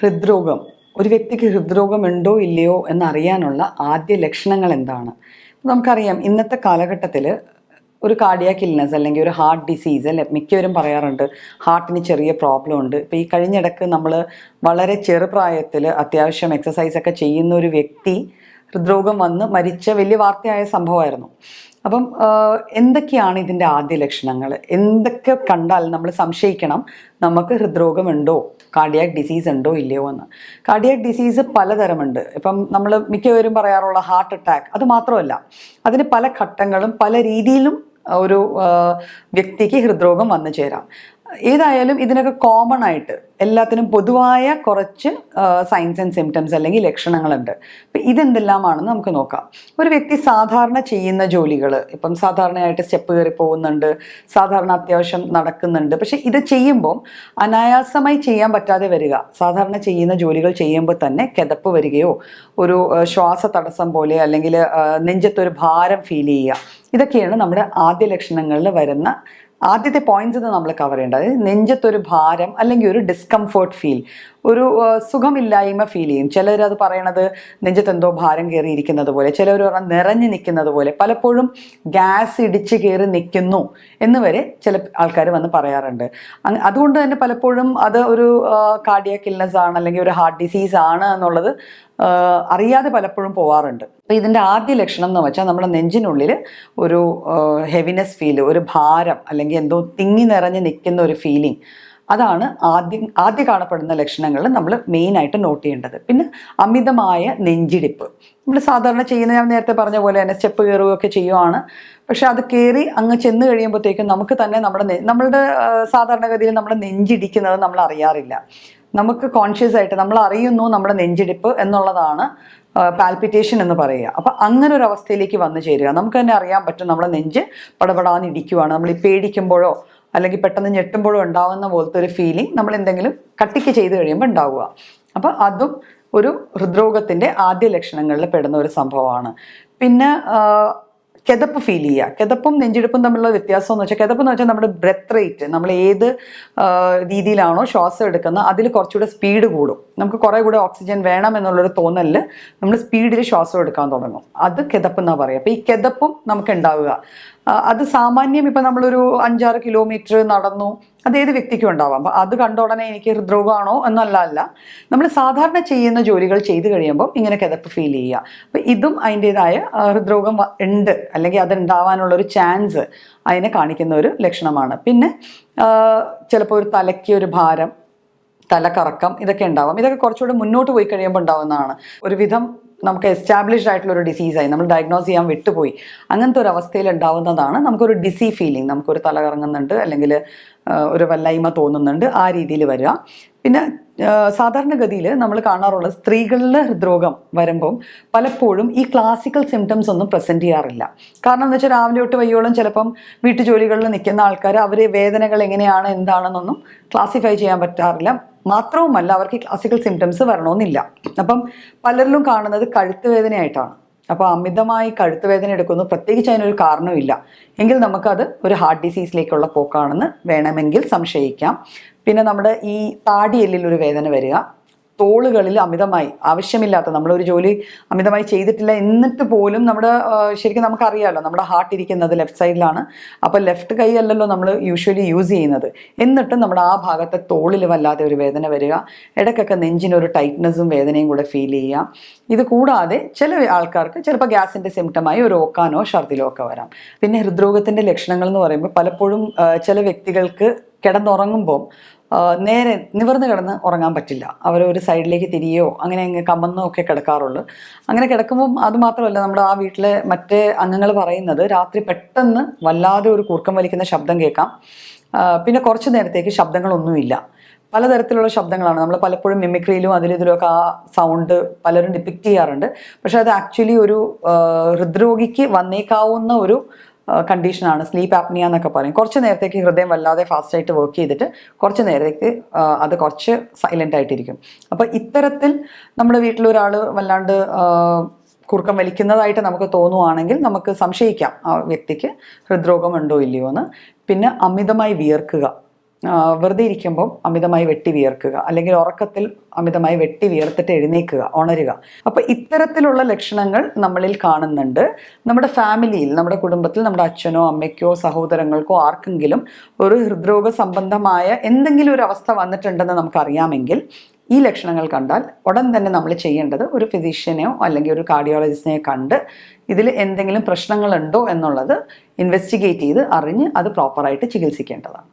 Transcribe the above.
ഹൃദ്രോഗം ഒരു വ്യക്തിക്ക് ഹൃദ്രോഗം ഉണ്ടോ ഇല്ലയോ എന്നറിയാനുള്ള ആദ്യ ലക്ഷണങ്ങൾ എന്താണ്? നമുക്കറിയാം ഇന്നത്തെ കാലഘട്ടത്തിൽ ഒരു കാർഡിയാക് ഇൽനസ് അല്ലെങ്കിൽ ഒരു ഹാർട്ട് ഡിസീസ് അല്ലെ മിക്കവരും പറയാറുണ്ട് ഹാർട്ടിന് ചെറിയ പ്രോബ്ലം ഉണ്ട്. ഇപ്പോൾ ഈ കഴിഞ്ഞിടക്ക് നമ്മൾ വളരെ ചെറുപ്രായത്തിൽ അത്യാവശ്യം എക്സസൈസ് ഒക്കെ ചെയ്യുന്ന ഒരു വ്യക്തി ഹൃദ്രോഗം വന്ന് മരിച്ച വലിയ വാർത്തയായ സംഭവമായിരുന്നു. അപ്പം എന്തൊക്കെയാണ് ഇതിൻ്റെ ആദ്യ ലക്ഷണങ്ങൾ? എന്തൊക്കെ കണ്ടാൽ നമ്മൾ സംശയിക്കണം നമുക്ക് ഹൃദ്രോഗം ഉണ്ടോ, കാർഡിയാക് ഡിസീസ് ഉണ്ടോ ഇല്ലയോ എന്ന്? കാർഡിയാക് ഡിസീസ് പലതരമുണ്ട്. ഇപ്പം നമ്മൾ മിക്കവരും പറയാറുള്ള ഹാർട്ട് അറ്റാക്ക്, അത് മാത്രമല്ല അതിന് പല ഘട്ടങ്ങളും പല രീതിയിലും ഒരു വ്യക്തിക്ക് ഹൃദ്രോഗം വന്നു ചേരാം. ഏതായാലും ഇതിനൊക്കെ കോമൺ ആയിട്ട് എല്ലാത്തിനും പൊതുവായ കുറച്ച് സൈൻസ് ആൻഡ് സിംറ്റംസ് അല്ലെങ്കിൽ ലക്ഷണങ്ങളുണ്ട്. അപ്പം ഇതെന്തെല്ലാമാണെന്ന് നമുക്ക് നോക്കാം. ഒരു വ്യക്തി സാധാരണ ചെയ്യുന്ന ജോലികൾ, ഇപ്പം സാധാരണയായിട്ട് സ്റ്റെപ്പ് കയറി പോകുന്നുണ്ട്, സാധാരണ അത്യാവശ്യം നടക്കുന്നുണ്ട്, പക്ഷെ ഇത് ചെയ്യുമ്പം അനായാസമായി ചെയ്യാൻ പറ്റാതെ വരിക, സാധാരണ ചെയ്യുന്ന ജോലികൾ ചെയ്യുമ്പോൾ തന്നെ കിതപ്പ് വരികയോ ഒരു ശ്വാസ തടസ്സം പോലെ അല്ലെങ്കിൽ നെഞ്ചത്തൊരു ഭാരം ഫീൽ ചെയ്യുക, ഇതൊക്കെയാണ് നമ്മുടെ ആദ്യ ലക്ഷണങ്ങളിൽ വരുന്ന ആദ്യത്തെ പോയിന്റ്സ് നമ്മൾ കവർ ചെയ്യേണ്ടത്. അതായത് നെഞ്ചത്തൊരു ഭാരം അല്ലെങ്കിൽ ഒരു ഡിസ്കംഫേർട്ട് ഫീൽ, ഒരു സുഖമില്ലായ്മ ഫീൽ ചെയ്യും. ചിലരത് പറയണത് നെഞ്ചത്ത് എന്തോ ഭാരം കയറി ഇരിക്കുന്നത് പോലെ, ചിലവർ പറഞ്ഞാൽ നിറഞ്ഞു നിൽക്കുന്നത് പോലെ, പലപ്പോഴും ഗ്യാസ് ഇടിച്ച് കയറി നിൽക്കുന്നു എന്ന് വരെ ചില ആൾക്കാർ വന്ന് പറയാറുണ്ട്. അതുകൊണ്ട് തന്നെ പലപ്പോഴും അത് ഒരു കാർഡിയാക് ഇൽനസ് ആണ് അല്ലെങ്കിൽ ഒരു ഹാർട്ട് ഡിസീസ് ആണ് എന്നുള്ളത് അറിയാതെ പലപ്പോഴും പോവാറുണ്ട്. അപ്പോൾ ഇതിൻ്റെ ആദ്യ ലക്ഷണം എന്ന് വെച്ചാൽ നമ്മുടെ നെഞ്ചിനുള്ളിൽ ഒരു ഹെവിനെസ് ഫീൽ, ഒരു ഭാരം അല്ലെങ്കിൽ എന്തോ തിങ്ങി നിറഞ്ഞ് നിൽക്കുന്ന ഒരു ഫീലിംഗ്, അതാണ് ആദ്യം കാണപ്പെടുന്ന ലക്ഷണങ്ങൾ നമ്മൾ മെയിനായിട്ട് നോട്ട് ചെയ്യേണ്ടത്. പിന്നെ അമിതമായ നെഞ്ചിടിപ്പ്, നമ്മൾ സാധാരണ ചെയ്യുന്ന, ഞാൻ നേരത്തെ പറഞ്ഞ പോലെ തന്നെ സ്റ്റെപ്പ് കയറുകയൊക്കെ ചെയ്യുവാണ്, പക്ഷെ അത് കയറി അങ്ങ് ചെന്ന് കഴിയുമ്പോഴത്തേക്കും നമുക്ക് തന്നെ നമ്മളുടെ സാധാരണഗതിയിൽ നമ്മുടെ നെഞ്ചിടിക്കുന്നത് നമ്മൾ അറിയാറില്ല. നമുക്ക് കോൺഷ്യസ് ആയിട്ട് നമ്മൾ അറിയുന്നു നമ്മുടെ നെഞ്ചിടിപ്പ് എന്നുള്ളതാണ് പാൽപിറ്റേഷൻ എന്ന് പറയുക. അപ്പം അങ്ങനെ ഒരു അവസ്ഥയിലേക്ക് വന്നു ചേരുക. നമുക്ക് തന്നെ അറിയാൻ പറ്റും നമ്മുടെ നെഞ്ച് പടപടാന്ന് ഇടിക്കുവാണ്. നമ്മൾ ഈ പേടിക്കുമ്പോഴോ അല്ലെങ്കിൽ പെട്ടെന്ന് ഞെട്ടുമ്പോഴോ ഉണ്ടാകുന്ന പോലത്തെ ഒരു ഫീലിംഗ് നമ്മൾ എന്തെങ്കിലും കട്ടിക്ക് ചെയ്ത് കഴിയുമ്പോൾ ഉണ്ടാവുക. അപ്പം അതും ഒരു ഹൃദ്രോഗത്തിൻ്റെ ആദ്യ ലക്ഷണങ്ങളിൽ പെടുന്ന ഒരു സംഭവമാണ്. പിന്നെ കിതപ്പ് ഫീൽ ചെയ്യുക. കിതപ്പും നെഞ്ചിടിപ്പും തമ്മിലുള്ള വ്യത്യാസം എന്ന് വെച്ചാൽ, കിതപ്പ് എന്ന് വെച്ചാൽ നമ്മുടെ ബ്രെത്ത് റേറ്റ്, നമ്മൾ ഏത് രീതിയിലാണോ ശ്വാസം എടുക്കുന്നത് അതിൽ കുറച്ചുകൂടെ സ്പീഡ് കൂടും. നമുക്ക് കുറേ കൂടെ ഓക്സിജൻ വേണം എന്നുള്ളൊരു തോന്നലിൽ നമ്മൾ സ്പീഡിൽ ശ്വാസം എടുക്കാൻ തുടങ്ങും. അത് കിതപ്പ് എന്നാണ് പറയുക. അപ്പോൾ ഈ കിതപ്പും നമുക്ക് ഉണ്ടാവുക. അത് സാമാന്യം ഇപ്പം നമ്മളൊരു 5-6 കിലോമീറ്റർ നടന്നു, അതേത് വ്യക്തിക്കും ഉണ്ടാവാം. അപ്പം അത് കണ്ട ഉടനെ എനിക്ക് ഹൃദ്രോഗമാണോ എന്നല്ല, നമ്മൾ സാധാരണ ചെയ്യുന്ന ജോലികൾ ചെയ്ത് കഴിയുമ്പോൾ ഇങ്ങനെ കിതപ്പ് ഫീൽ ചെയ്യുക. അപ്പം ഇതും അതിൻ്റെതായ ഹൃദ്രോഗം ഉണ്ട് അല്ലെങ്കിൽ അതുണ്ടാവാനുള്ളൊരു ചാൻസ് അതിനെ കാണിക്കുന്ന ഒരു ലക്ഷണമാണ്. പിന്നെ ചിലപ്പോൾ ഒരു തലയ്ക്ക് ഒരു ഭാരം, തലക്കറക്കം, ഇതൊക്കെ ഉണ്ടാവാം. ഇതൊക്കെ കുറച്ചുകൂടെ മുന്നോട്ട് പോയി കഴിയുമ്പോൾ ഉണ്ടാവുന്നതാണ്. ഒരുവിധം നമുക്ക് എസ്റ്റാബ്ലിഷ്ഡ് ആയിട്ടുള്ള ഒരു ഡിസീസായി നമ്മൾ ഡയഗ്നോസ് ചെയ്യാൻ വിട്ടുപോയി, അങ്ങനത്തെ ഒരു അവസ്ഥയിൽ ഉണ്ടാവുന്നതാണ് നമുക്കൊരു ഡിസി ഫീലിംഗ്, നമുക്കൊരു തല കറങ്ങുന്നുണ്ട് അല്ലെങ്കിൽ ഒരു വല്ലായ്മ തോന്നുന്നുണ്ട്, ആ രീതിയിൽ വരിക. പിന്നെ സാധാരണഗതിയിൽ നമ്മൾ കാണാറുള്ളത് സ്ത്രീകളിൽ ഹൃദ്രോഗം വരുമ്പം പലപ്പോഴും ഈ ക്ലാസിക്കൽ സിംറ്റംസ് ഒന്നും പ്രസൻറ്റ് ചെയ്യാറില്ല. കാരണം എന്ന് വെച്ചാൽ രാവിലെ തൊട്ട് വയ്യോളം ചിലപ്പം വീട്ടുജോലികളിൽ നിൽക്കുന്ന ആൾക്കാർ അവർ വേദനകൾ എങ്ങനെയാണ് എന്താണെന്നൊന്നും ക്ലാസിഫൈ ചെയ്യാൻ പറ്റാറില്ല. മാത്രവുമല്ല അവർക്ക് ഈ ക്ലാസിക്കൽ സിംറ്റംസ് വരണമെന്നില്ല. അപ്പം പലരിലും കാണുന്നത് കഴുത്ത് വേദനയായിട്ടാണ്. അപ്പോൾ അമിതമായി കഴുത്ത് വേദന എടുക്കുന്നു, പ്രത്യേകിച്ച് അതിനൊരു കാരണമില്ല എങ്കിൽ നമുക്കത് ഒരു ഹാർട്ട് ഡിസീസിലേക്കുള്ള പോക്കാണെന്ന് വേണമെങ്കിൽ സംശയിക്കാം. പിന്നെ നമ്മുടെ ഈ താടിയെല്ലിൽ ഒരു വേദന വരിക, തോളുകളിൽ അമിതമായി ആവശ്യമില്ലാത്ത, നമ്മളൊരു ജോലി അമിതമായി ചെയ്തിട്ടില്ല എന്നിട്ട് പോലും നമ്മുടെ ശരിക്കും നമുക്കറിയാമല്ലോ നമ്മുടെ ഹാർട്ട് ഇരിക്കുന്നത് ലെഫ്റ്റ് സൈഡിലാണ്. അപ്പോൾ ലെഫ്റ്റ് കൈ അല്ലല്ലോ നമ്മൾ യൂഷ്വലി യൂസ് ചെയ്യുന്നത്, എന്നിട്ടും നമ്മുടെ ആ ഭാഗത്തെ തോളിൽ വല്ലാതെ ഒരു വേദന വരിക, ഇടയ്ക്കൊക്കെ നെഞ്ചിനൊരു ടൈറ്റ്നസ്സും വേദനയും കൂടെ ഫീൽ ചെയ്യുക. ഇത് കൂടാതെ ചില ആൾക്കാർക്ക് ചിലപ്പോൾ ഗ്യാസിൻ്റെ സിംറ്റമായി ഒരു ഓക്കാനോ ഛർദിലോ ഒക്കെ വരാം. പിന്നെ ഹൃദ്രോഗത്തിൻ്റെ ലക്ഷണങ്ങൾ എന്ന് പറയുമ്പോൾ പലപ്പോഴും ചില വ്യക്തികൾക്ക് കിടന്നുറങ്ങുമ്പോൾ നേരെ നിവർന്ന് കിടന്ന് ഉറങ്ങാൻ പറ്റില്ല. അവരൊരു സൈഡിലേക്ക് തിരിയോ അങ്ങനെ കമന്നോ ഒക്കെ കിടക്കാറുള്ളൂ. അങ്ങനെ കിടക്കുമ്പം അത് മാത്രമല്ല, നമ്മുടെ ആ വീട്ടിലെ മറ്റേ അംഗങ്ങൾ പറയുന്നത് രാത്രി പെട്ടെന്ന് വല്ലാതെ ഒരു കൂർക്കം വലിക്കുന്ന ശബ്ദം കേൾക്കാം. പിന്നെ കുറച്ച് നേരത്തേക്ക് ശബ്ദങ്ങളൊന്നുമില്ല, പലതരത്തിലുള്ള ശബ്ദങ്ങളാണ്. നമ്മൾ പലപ്പോഴും മിമിക്രിയിലും ഇതിലൊക്കെ ആ സൗണ്ട് പലരും ഡിപ്പിക്റ്റ് ചെയ്യാറുണ്ട്. പക്ഷെ അത് ആക്ച്വലി ഒരു ഹൃദ്രോഗിക്ക് വന്നേക്കാവുന്ന ഒരു കണ്ടീഷനാണ്, സ്ലീപ്പ് ആപ്നിയ എന്നൊക്കെ പറയും. കുറച്ച് നേരത്തേക്ക് ഹൃദയം വല്ലാതെ ഫാസ്റ്റായിട്ട് വർക്ക് ചെയ്തിട്ട് കുറച്ച് നേരത്തേക്ക് അത് കുറച്ച് സൈലൻ്റ് ആയിട്ടിരിക്കും. അപ്പോൾ ഇത്തരത്തിൽ നമ്മുടെ വീട്ടിലൊരാൾ വല്ലാണ്ട് കുറുക്കം വലിക്കുന്നതായിട്ട് നമുക്ക് തോന്നുവാണെങ്കിൽ നമുക്ക് സംശയിക്കാം ആ വ്യക്തിക്ക് ഹൃദ്രോഗം ഉണ്ടോ ഇല്ലയോ എന്ന്. പിന്നെ അമിതമായി വിയർക്കുക, വെറുതെ ഇരിക്കുമ്പോൾ അമിതമായി വെട്ടി വിയർക്കുക, അല്ലെങ്കിൽ ഉറക്കത്തിൽ അമിതമായി വെട്ടി വിയർത്തിട്ട് എഴുന്നേൽക്കുക, ഉണരുക. അപ്പോൾ ഇത്തരത്തിലുള്ള ലക്ഷണങ്ങൾ നമ്മളിൽ കാണുന്നുണ്ട്. നമ്മുടെ ഫാമിലിയിൽ, നമ്മുടെ കുടുംബത്തിൽ നമ്മുടെ അച്ഛനോ അമ്മയ്ക്കോ സഹോദരങ്ങൾക്കോ ആർക്കെങ്കിലും ഒരു ഹൃദ്രോഗ സംബന്ധമായ എന്തെങ്കിലും ഒരു അവസ്ഥ വന്നിട്ടുണ്ടെന്ന് നമുക്കറിയാമെങ്കിൽ, ഈ ലക്ഷണങ്ങൾ കണ്ടാൽ ഉടൻ തന്നെ നമ്മൾ ചെയ്യേണ്ടത് ഒരു ഫിസിഷ്യനെയോ അല്ലെങ്കിൽ ഒരു കാർഡിയോളജിസ്റ്റിനെയോ കണ്ട് ഇതിൽ എന്തെങ്കിലും പ്രശ്നങ്ങളുണ്ടോ എന്നുള്ളത് ഇൻവെസ്റ്റിഗേറ്റ് ചെയ്ത് അറിഞ്ഞ് അത് പ്രോപ്പറായിട്ട് ചികിത്സിക്കേണ്ടതാണ്.